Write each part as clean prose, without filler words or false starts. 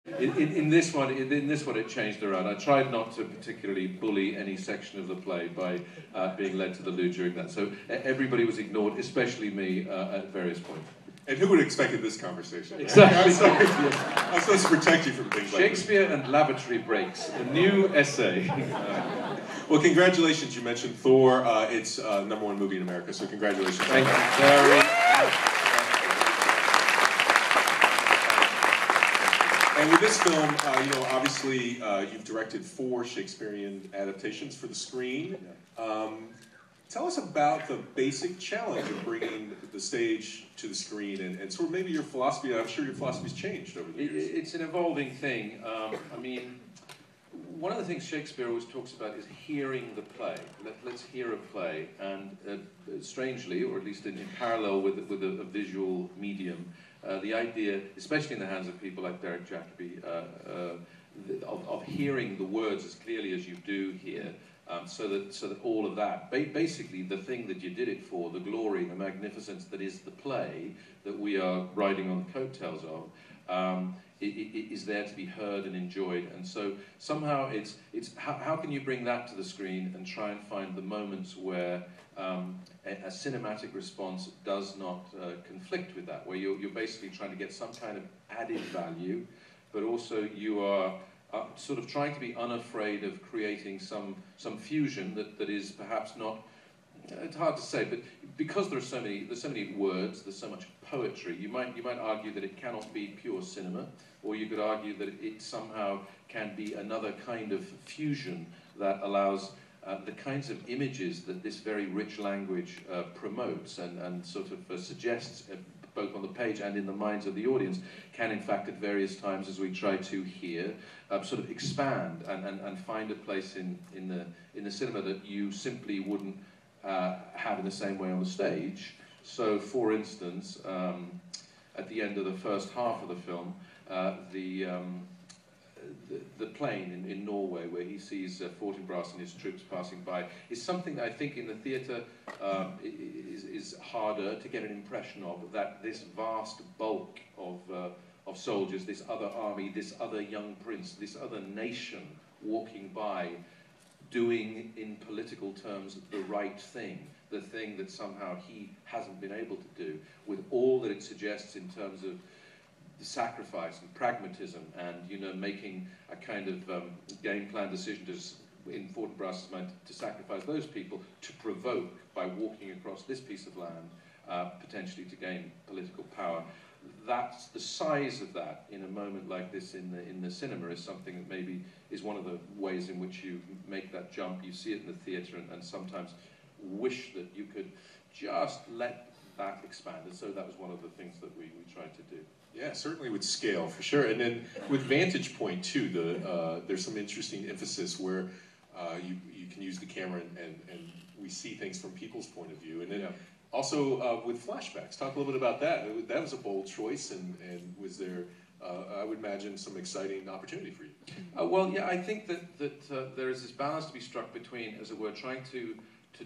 In this one, it changed around. I tried not to particularly bully any section of the play by being led to the loo during that. So everybody was ignored, especially me, at various points. And who would have expected this conversation? Right? Exactly. I'm supposed to protect you from things like this. Shakespeare and lavatory breaks, a new essay. Well, congratulations. You mentioned Thor. It's #1 movie in America, so congratulations. Thank you very much. And with this film, you know, obviously you've directed 4 Shakespearean adaptations for the screen. Tell us about the basic challenge of bringing the stage to the screen and sort of maybe your philosophy. I'm sure your philosophy's changed over the years. It's an evolving thing. I mean, one of the things Shakespeare always talks about is hearing the play. Let's hear a play. And strangely, or at least in parallel with a visual medium, the idea, especially in the hands of people like Derek Jacobi, of hearing the words as clearly as you do here, so that all of that, basically the thing that you did it for, the glory, the magnificence that is the play that we are riding on the coattails of, it is there to be heard and enjoyed. And so somehow it's how can you bring that to the screen and try and find the moments where a cinematic response does not conflict with that, where you're basically trying to get some kind of added value, but also you are sort of trying to be unafraid of creating some fusion that is perhaps not, it's hard to say, but because there's so many words, there's so much poetry, you might argue that it cannot be pure cinema, or you could argue that it somehow can be another kind of fusion that allows the kinds of images that this very rich language promotes and sort of suggests, both on the page and in the minds of the audience, can in fact at various times, as we try to hear, sort of expand and find a place in the cinema that you simply wouldn't have in the same way on the stage. So, for instance, at the end of the first half of the film, the plane in Norway, where he sees Fortinbras and his troops passing by, is something that I think in the theatre is harder to get an impression of, that this vast bulk of soldiers, this other army, this other young prince, this other nation walking by, doing in political terms the right thing, the thing that somehow he hasn't been able to do, with all that it suggests in terms of the sacrifice and pragmatism and, you know, making a kind of game plan decision in Fortinbras's mind to sacrifice those people to provoke by walking across this piece of land, potentially to gain political power. That's the size of that in a moment like this in the cinema is something that maybe is one of the ways in which you make that jump. You see it in the theatre and sometimes wish that you could just let that expand. And so that was one of the things that we tried to do. Yeah, certainly with scale, for sure. And then with vantage point, too, there's some interesting emphasis where you can use the camera and we see things from people's point of view. And then also with flashbacks. Talk a little bit about that. That was a bold choice, and was there, I would imagine, some exciting opportunity for you? Well, yeah, I think that there is this balance to be struck between, as it were, trying to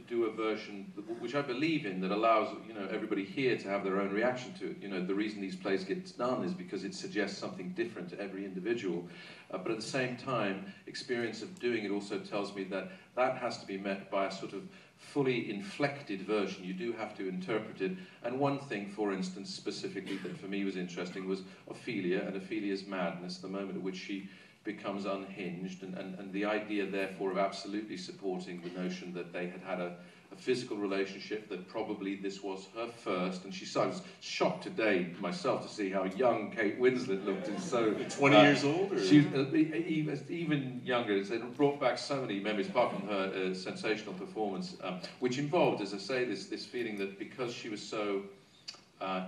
do a version which I believe in, that allows, you know, everybody here to have their own reaction to it. You know, the reason these plays get done is because it suggests something different to every individual. But at the same time, experience of doing it also tells me that that has to be met by a sort of fully inflected version. You do have to interpret it. And one thing, for instance, specifically that for me was interesting was Ophelia and Ophelia's madness, the moment at which she becomes unhinged, and the idea, therefore, of absolutely supporting the notion that they had a physical relationship, that probably this was her first, and I was shocked today myself to see how young Kate Winslet looked. And so 20 years old? Or? She was even younger. It brought back so many memories, apart from her sensational performance, which involved, as I say, this feeling that because she was so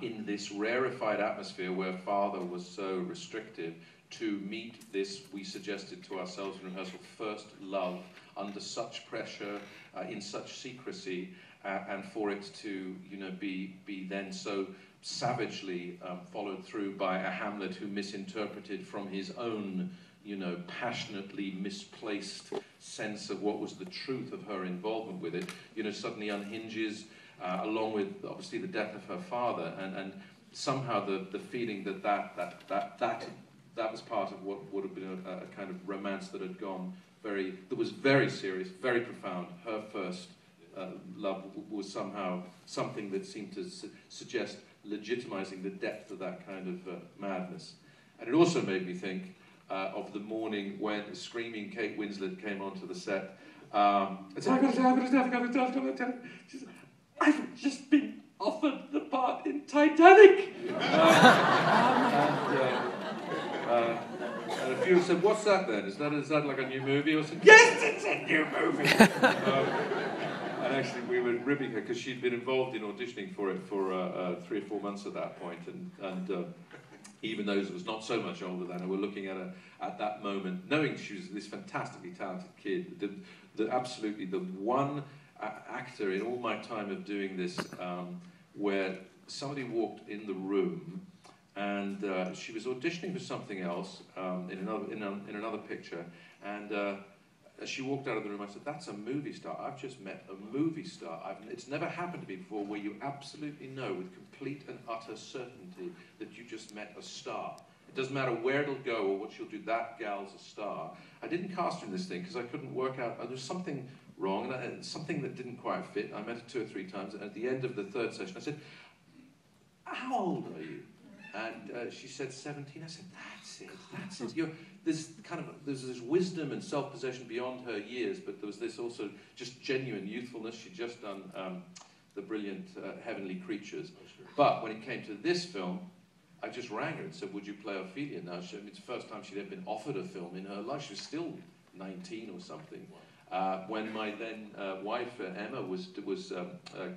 in this rarefied atmosphere where father was so restrictive, to meet this, we suggested to ourselves in rehearsal, first love under such pressure, in such secrecy, and for it to, you know, be then so savagely followed through by a Hamlet who misinterpreted from his own, you know, passionately misplaced sense of what was the truth of her involvement with it, you know, suddenly unhinges, along with obviously the death of her father, and somehow the feeling that that was part of what would have been a kind of romance that had gone that was very serious, very profound. Her first love was somehow something that seemed to suggest legitimizing the depth of that kind of madness. And it also made me think of the morning when screaming Kate Winslet came onto the set. And said, I've got to tell you. She said, I've just been offered the part in Titanic. And a few said, what's that then? Is that like a new movie? I said, yes, it's a new movie. And actually we were ribbing her because she'd been involved in auditioning for it for 3 or 4 months at that point. And even those who was not so much older than her were looking at her at that moment, knowing she was this fantastically talented kid. Absolutely the one actor in all my time of doing this where somebody walked in the room and she was auditioning for something else in another picture, and as she walked out of the room, I said, that's a movie star. I've just met a movie star. It's never happened to me before where you absolutely know with complete and utter certainty that you just met a star. It doesn't matter where it'll go or what she'll do, that gal's a star. I didn't cast her in this thing because I couldn't work out, there was something wrong, and something that didn't quite fit. I met her 2 or 3 times, and at the end of the 3rd session, I said, how old are you? And she said 17. I said, that's it. There's this wisdom and self-possession beyond her years, but there was this also just genuine youthfulness. She'd just done the brilliant Heavenly Creatures. But when it came to this film, I just rang her and said, would you play Ophelia now? It's the first time she'd ever been offered a film in her life. She was still 19 or something. When my then wife, Emma, was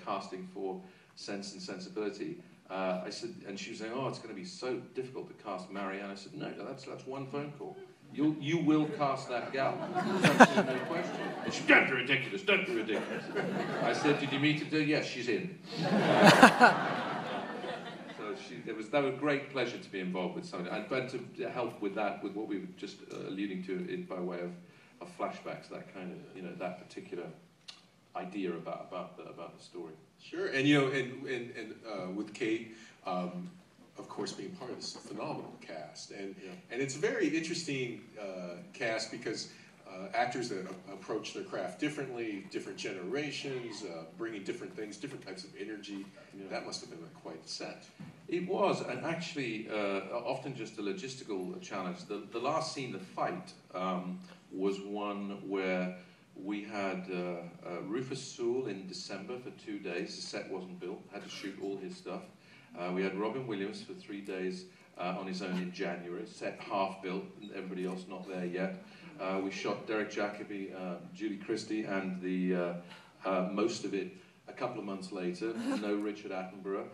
casting for Sense and Sensibility, I said, and she was saying, oh, it's going to be so difficult to cast Marianne. I said, no, that's one phone call. You will cast that gal. There's absolutely no question. And she said, don't be ridiculous, don't be ridiculous. I said, did you meet her? Yes, she's in. That was a great pleasure to be involved with something, but to help with that, with what we were just alluding to by way of flashbacks, that kind of, that particular idea about the story. Sure, and with Kate, of course, being part of this phenomenal cast, and it's a very interesting cast because actors that approach their craft differently, different generations, bringing different things, different types of energy. That must have been quite a set. It was, and actually, often just a logistical challenge. The last scene, the fight, was one where we had Rufus Sewell in December for 2 days. The set wasn't built, had to shoot all his stuff. We had Robin Williams for 3 days on his own in January, set half built, and everybody else not there yet. We shot Derek Jacobi, Julie Christie, and the most of it a couple of months later. No Richard Attenborough.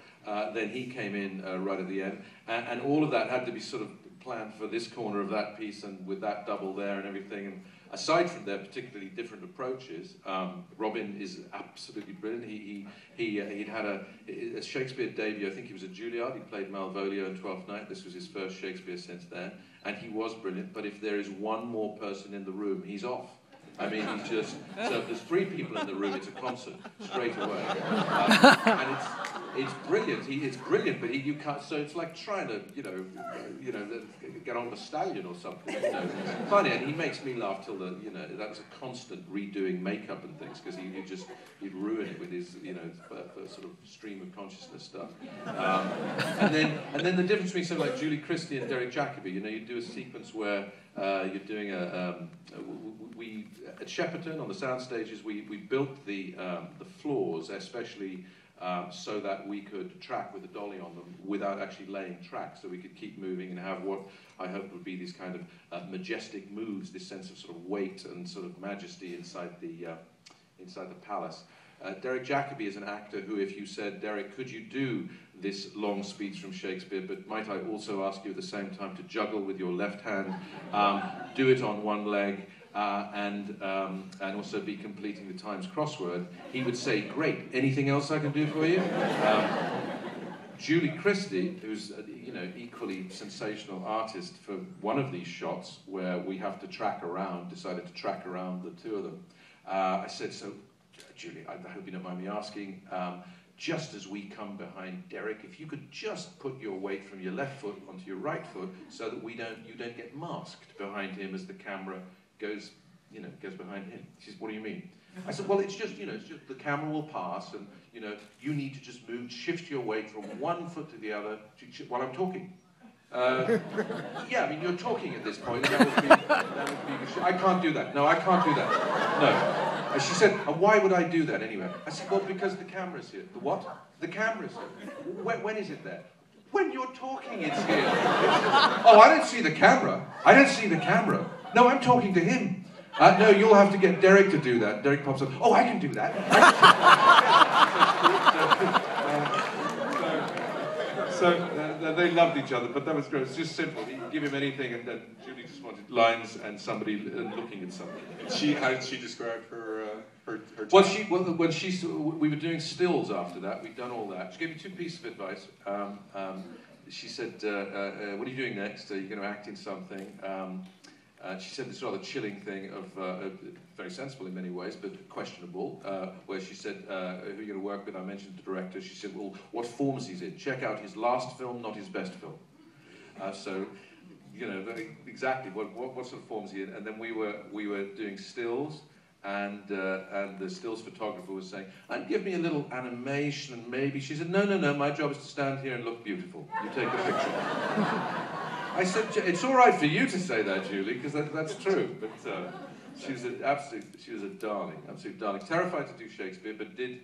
Then he came in right at the end, and all of that had to be sort of planned for this corner of that piece and with that double there and everything. And aside from their particularly different approaches, Robin is absolutely brilliant. He'd had a Shakespeare debut. I think he was at Juilliard. He played Malvolio in Twelfth Night. This was his first Shakespeare since then, and he was brilliant. But if there is one more person in the room, he's off. I mean, he's just, so if there's 3 people in the room, it's a concert straight away. And it's brilliant. It's brilliant, but you can't, so it's like trying to, get on the stallion or something, Funny, and he makes me laugh till that was a constant redoing makeup and things, because he'd ruin it with his, sort of stream of consciousness stuff. And then the difference between something like Julie Christie and Derek Jacobi, you do a sequence where you're doing we at Shepperton on the sound stages we built the floors especially so that we could track with a dolly on them without actually laying tracks, so we could keep moving and have what I hope would be these kind of majestic moves, this sense of sort of weight and sort of majesty inside the palace. Derek Jacobi is an actor who, if you said, Derek, could you do this long speech from Shakespeare, but might I also ask you at the same time to juggle with your left hand, do it on one leg, and also be completing the Times crossword, he would say, great, anything else I can do for you? Julie Christie, who's equally sensational artist, for one of these shots where we have to decided to track around the 2 of them, I said, so Julie, I hope you don't mind me asking, just as we come behind Derek, if you could just put your weight from your left foot onto your right foot so that you don't get masked behind him as the camera goes behind him. She said, what do you mean? I said, well, it's just the camera will pass and, you need to just shift your weight from one foot to the other while I'm talking. Yeah, I mean, you're talking at this point, and that would be, I can't do that. No, I can't do that. No. And she said, why would I do that anyway? I said, well, because the camera's here. The what? The camera's here. When is it there? When you're talking, it's here. Oh, I don't see the camera. I don't see the camera. No, I'm talking to him. No, you'll have to get Derek to do that. Derek pops up, oh, I can do that. So they loved each other, but that was great. It was just simple. You could give him anything, and then Julie just wanted lines and somebody looking at something. How did she describe her Well, we were doing stills after that. We'd done all that. She gave me 2 pieces of advice. She said, "What are you doing next? Are you going to act in something?" She said this rather chilling thing of very sensible in many ways, but questionable, where she said, who are you going to work with? I mentioned the director. She said, well, what forms he's in. Check out his last film, not his best film. So, exactly what sort of forms he in. And then we were doing stills, and the stills photographer was saying, and give me a little animation, and maybe. She said, no, my job is to stand here and look beautiful. You take the picture. I said, it's all right for you to say that, Julie, because that's true. But she was a darling, absolute darling. Terrified to do Shakespeare, but did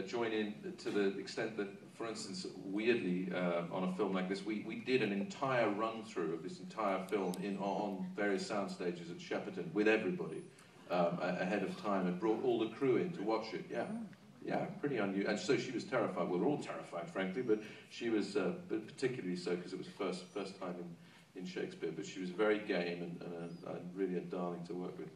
join in to the extent that, for instance, weirdly, on a film like this, we did an entire run-through of this entire film on various sound stages at Shepperton with everybody ahead of time, and brought all the crew in to watch it. Yeah, pretty unusual. And so she was terrified. We were all terrified, frankly, but she was particularly so because it was first time in Shakespeare. But she was very game and really a darling to work with.